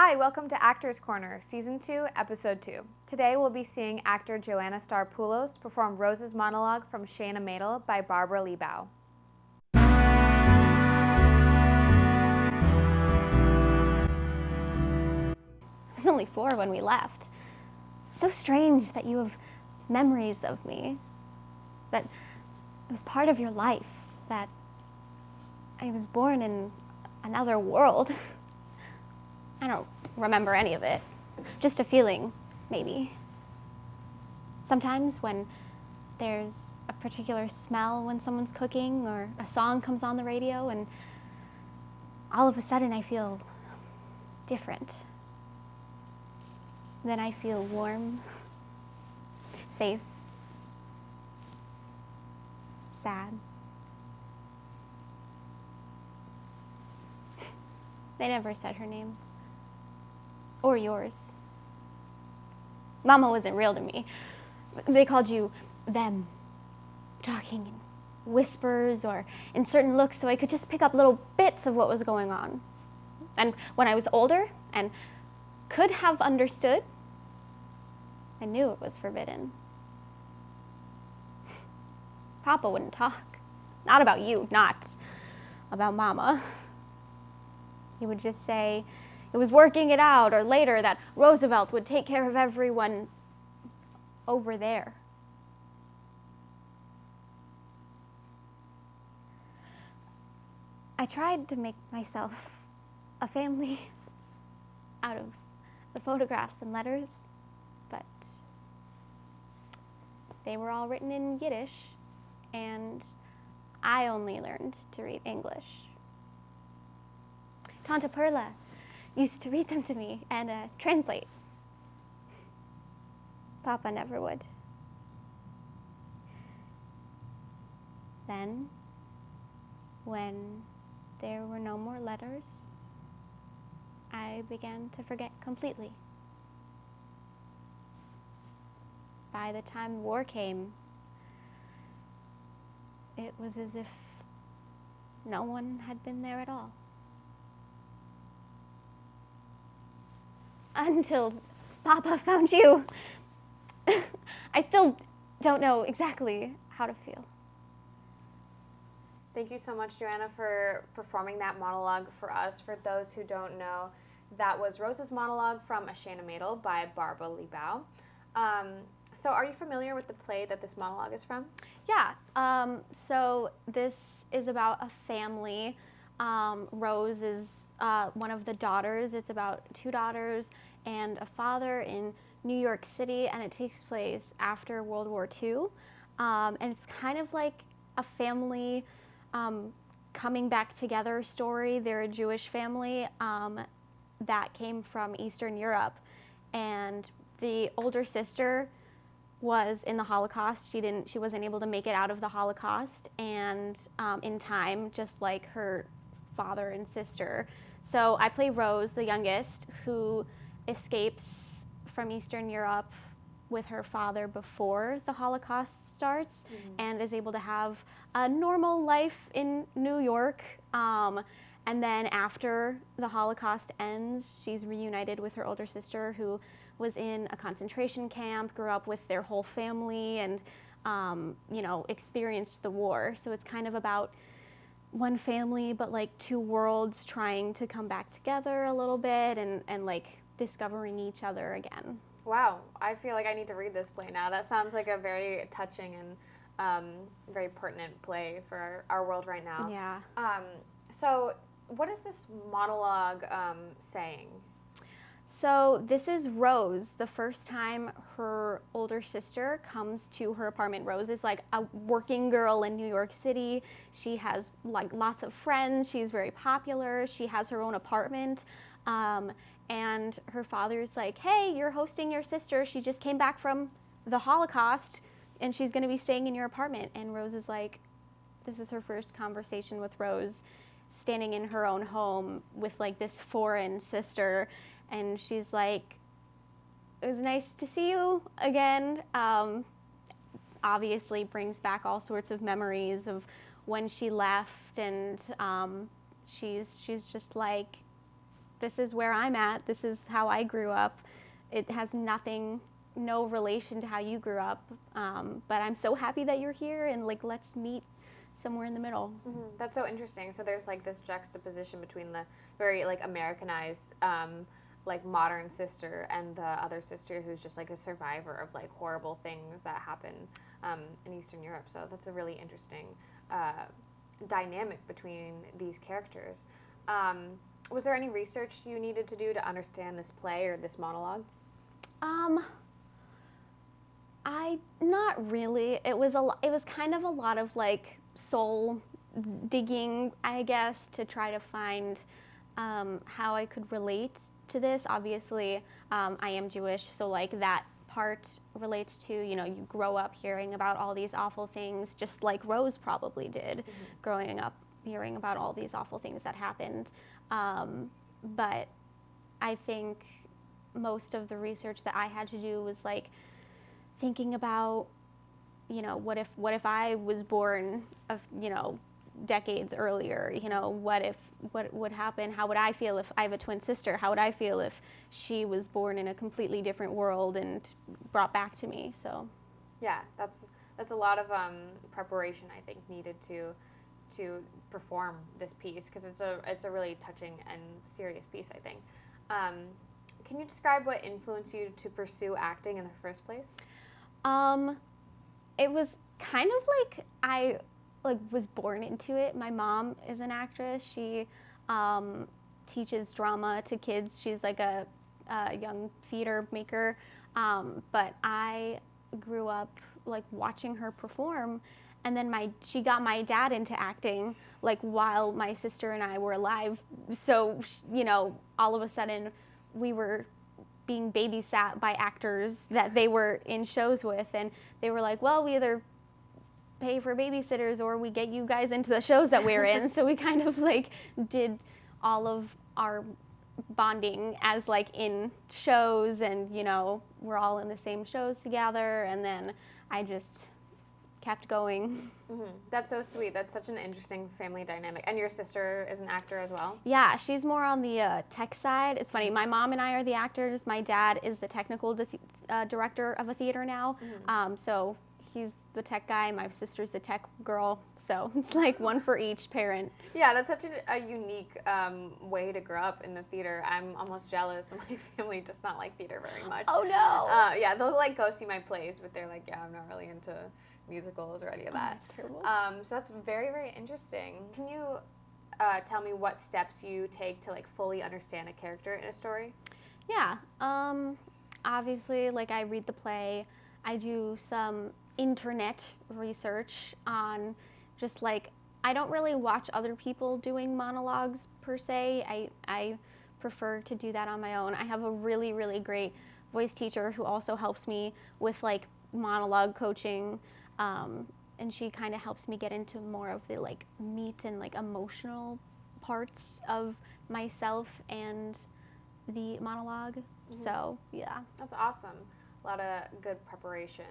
Hi, welcome to Actors Corner, Season 2, Episode 2. Today we'll be seeing actor Joanna Starr Poulos perform Rose's monologue from Shana Madel by Barbara Liebau. I was only 4 when we left. It's so strange that you have memories of me, that it was part of your life, that I was born in another world. I don't remember any of it, just a feeling, maybe. Sometimes when there's a particular smell when someone's cooking or a song comes on the radio and all of a sudden I feel different. Then I feel warm, safe, sad. They never said her name. Or yours. Mama wasn't real to me. They called you them, talking in whispers or in certain looks so I could just pick up little bits of what was going on. And when I was older and could have understood, I knew it was forbidden. Papa wouldn't talk. Not about you, not about Mama. He would just say it was working it out, or later that Roosevelt would take care of everyone over there. I tried to make myself a family out of the photographs and letters, but they were all written in Yiddish, and I only learned to read English. Tante Perla used to read them to me and translate. Papa never would. Then, when there were no more letters, I began to forget completely. By the time war came, it was as if no one had been there at all. Until Papa found you. I still don't know exactly how to feel. Thank you so much, Joanna, for performing that monologue for us. For those who don't know, that was Rose's monologue from A Shana Madel by Barbara Liebau. So are you familiar with the play that this monologue is from? Yeah, so this is about a family. Rose is one of the daughters. It's about 2 daughters and a father in New York City, and it takes place after World War II. And it's kind of like a family coming back together story. They're a Jewish family that came from Eastern Europe, and the older sister was in the Holocaust. She wasn't able to make it out of the Holocaust, and in time, just like her father and sister. So I play Rose, the youngest, who escapes from Eastern Europe with her father before the Holocaust starts, and is able to have a normal life in New York. And then after the Holocaust ends, she's reunited with her older sister, who was in a concentration camp, grew up with their whole family, and experienced the war. So it's kind of about one family, but like 2 worlds trying to come back together a little bit, and like discovering each other again. Wow, I feel like I need to read this play now. That sounds like a very touching and very pertinent play for our world right now. Yeah. So what is this monologue saying? So this is Rose, the first time her older sister comes to her apartment. Rose is like a working girl in New York City. She has like lots of friends. She's very popular. She has her own apartment. And her father's like, hey, you're hosting your sister. She just came back from the Holocaust and she's gonna be staying in your apartment. And Rose is like, this is her first conversation with Rose, standing in her own home with like this foreign sister. And she's like, it was nice to see you again. Obviously brings back all sorts of memories of when she left, and she's just like, this is where I'm at. This is how I grew up. It has no relation to how you grew up. But I'm so happy that you're here, and like, let's meet somewhere in the middle. Mm-hmm. That's so interesting. So there's like this juxtaposition between the very like Americanized, like modern sister and the other sister who's just like a survivor of like horrible things that happen in Eastern Europe. So that's a really interesting dynamic between these characters. Was there any research you needed to do to understand this play or this monologue? Not really. It was kind of a lot of like soul digging, I guess, to try to find how I could relate to this. Obviously, I am Jewish, so like that part relates to, you grow up hearing about all these awful things, just like Rose probably did, growing up hearing about all these awful things that happened. But I think most of the research that I had to do was like thinking about, what if I was born decades earlier, what would happen? How would I feel if I have a twin sister? How would I feel if she was born in a completely different world and brought back to me? So yeah, that's a lot of preparation, I think, needed to perform this piece, because it's a really touching and serious piece, I think. Can you describe what influenced you to pursue acting in the first place? It was kind of like I was born into it. My mom is an actress. She teaches drama to kids. She's like a young theater maker. But I grew up like watching her perform, and then she got my dad into acting like while my sister and I were alive. So all of a sudden we were being babysat by actors that they were in shows with, and they were like, well, we either pay for babysitters or we get you guys into the shows that we're in. So we kind of like did all of our bonding as like in shows, and we're all in the same shows together, and then I just kept going. Mm-hmm. That's so sweet. That's such an interesting family dynamic. And your sister is an actor as well? Yeah, she's more on the tech side. It's funny, my mom and I are the actors. My dad is the technical director of a theater now. Mm-hmm. So he's the tech guy. My sister's the tech girl. So it's like one for each parent. Yeah, that's such a unique way to grow up in the theater. I'm almost jealous. My family does not like theater very much. Oh, no. Yeah, they'll like go see my plays, but they're like, yeah, I'm not really into musicals or any of that. That's terrible. So that's very, very interesting. Can you tell me what steps you take to like fully understand a character in a story? Yeah. Obviously, like I read the play. I do some internet research on just like, I don't really watch other people doing monologues per se. I prefer to do that on my own. I have a really, really great voice teacher who also helps me with like monologue coaching. And she kind of helps me get into more of the like meat and like emotional parts of myself and the monologue. Mm-hmm. So yeah. That's awesome. A lot of good preparation.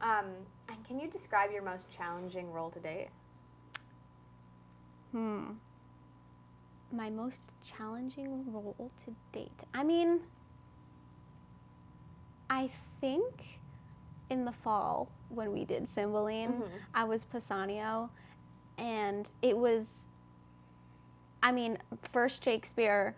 And can you describe your most challenging role to date? My most challenging role to date. I mean, I think in the fall when we did Cymbeline, mm-hmm. I was Pisanio, and it was, first Shakespeare,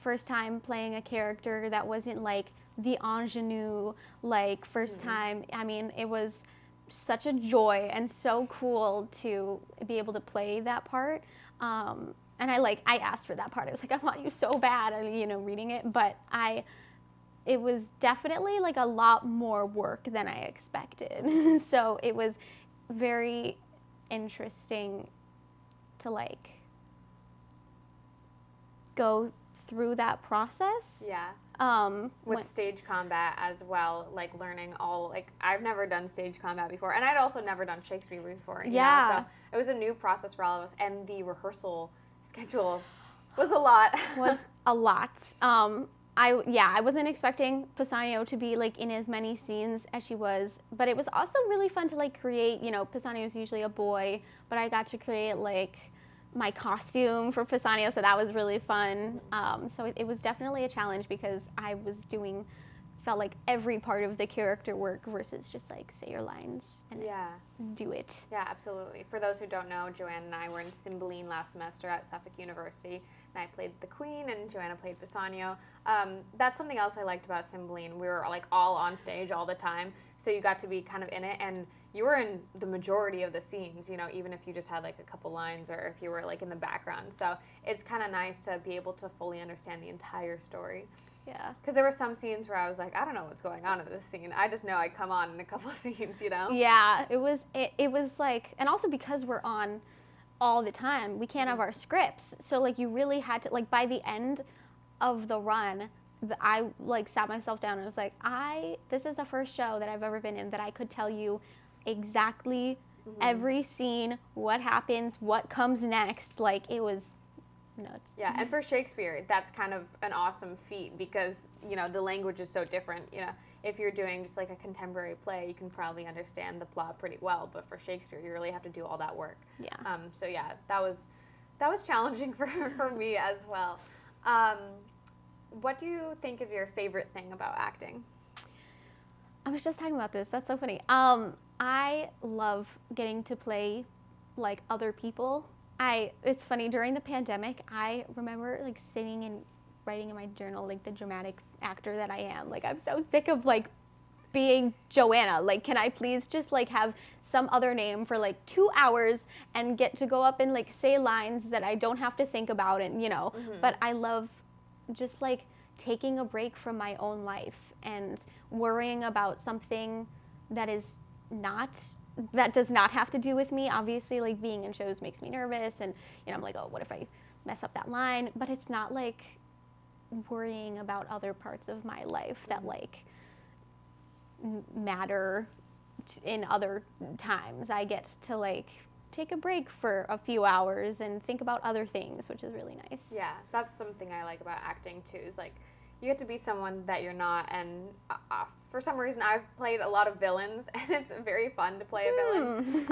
first time playing a character that wasn't like the ingenue, like first mm-hmm. time. It was such a joy and so cool to be able to play that part. And I asked for that part. I was like, I want you so bad, reading it, but it was definitely like a lot more work than I expected. So it was very interesting to like go through that process. Yeah. With stage combat as well, like learning I've never done stage combat before, and I'd also never done Shakespeare before. So it was a new process for all of us, and the rehearsal schedule was a lot. I wasn't expecting Pisanio to be like in as many scenes as she was, but it was also really fun to like create, Pisanio's usually a boy, but I got to create like my costume for Pisanio, so that was really fun. So it was definitely a challenge because I was felt like every part of the character work versus just like say your lines and do it. Yeah, absolutely. For those who don't know, Joanna and I were in Cymbeline last semester at Suffolk University, and I played the Queen, and Joanna played Bassanio. That's something else I liked about Cymbeline. We were like all on stage all the time, so you got to be kind of in it, and you were in the majority of the scenes, you know, even if you just had like a couple lines or if you were like in the background. So it's kind of nice to be able to fully understand the entire story. Yeah. Because there were some scenes where I was like, I don't know what's going on in this scene. I just know I come on in a couple of scenes, you know? Yeah, it was like, and also because we're on all the time, we can't have our scripts. So like you really had to, like by the end of the run, I like sat myself down and was like, this is the first show that I've ever been in that I could tell you exactly every scene, what happens, what comes next. Like it was nuts. Yeah, and for Shakespeare, that's kind of an awesome feat because, you know, the language is so different. You know, if you're doing just like a contemporary play, you can probably understand the plot pretty well, but for Shakespeare, you really have to do all that work. Yeah. So yeah, that was challenging for me as well. What do you think is your favorite thing about acting? I was just talking about this. That's so funny. I love getting to play like other people. It's funny, during the pandemic, I remember like sitting and writing in my journal like the dramatic actor that I am. Like I'm so sick of like being Joanna. Like can I please just like have some other name for like 2 hours and get to go up and like say lines that I don't have to think about and you know. But I love just like taking a break from my own life and worrying about something that does not have to do with me. Obviously, like being in shows makes me nervous and you know I'm like, oh, what if I mess up that line? But it's not like worrying about other parts of my life that like matter in other times. I get to like take a break for a few hours and think about other things, which is really nice. Yeah, that's something I like about acting too, is like you get to be someone that you're not, and for some reason I've played a lot of villains and it's very fun to play a villain.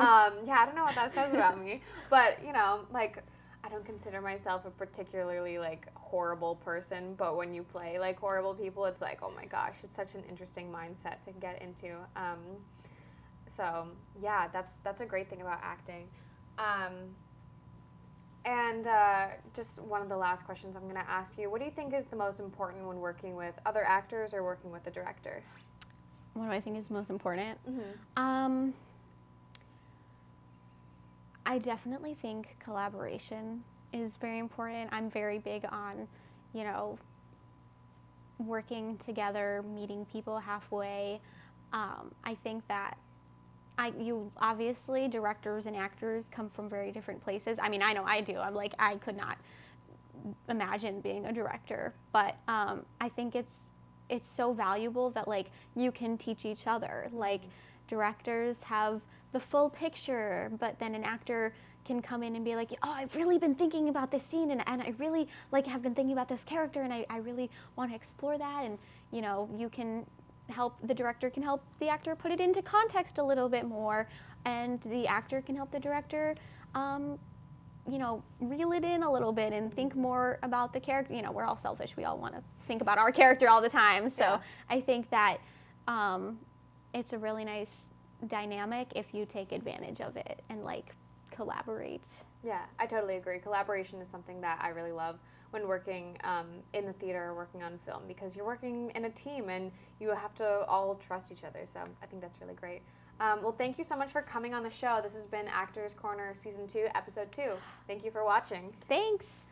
Yeah, I don't know what that says about me, but you know, like I don't consider myself a particularly like horrible person, but when you play like horrible people, it's like, oh my gosh, it's such an interesting mindset to get into. So yeah, that's a great thing about acting. And just one of the last questions I'm going to ask you, what do you think is the most important when working with other actors or working with the director? What do I think is most important? I definitely think collaboration is very important. I'm very big on, you know, working together, meeting people halfway. I think that obviously directors and actors come from very different places. I mean, I know I do. I'm like, I could not imagine being a director, but I think it's so valuable that like you can teach each other. Like directors have the full picture, but then an actor can come in and be like, oh, I've really been thinking about this scene and I really like have been thinking about this character and I really want to explore that. And you know, the director can help the actor put it into context a little bit more, and the actor can help the director you know, reel it in a little bit and think more about the character. You know, we're all selfish. We all want to think about our character all the time. So yeah. I think that it's a really nice dynamic if you take advantage of it and like collaborate. Yeah, I totally agree. Collaboration is something that I really love when working in the theater or working on film, because you're working in a team and you have to all trust each other. So I think that's really great. Well, thank you so much for coming on the show. This has been Actors Corner Season 2, Episode 2. Thank you for watching. Thanks.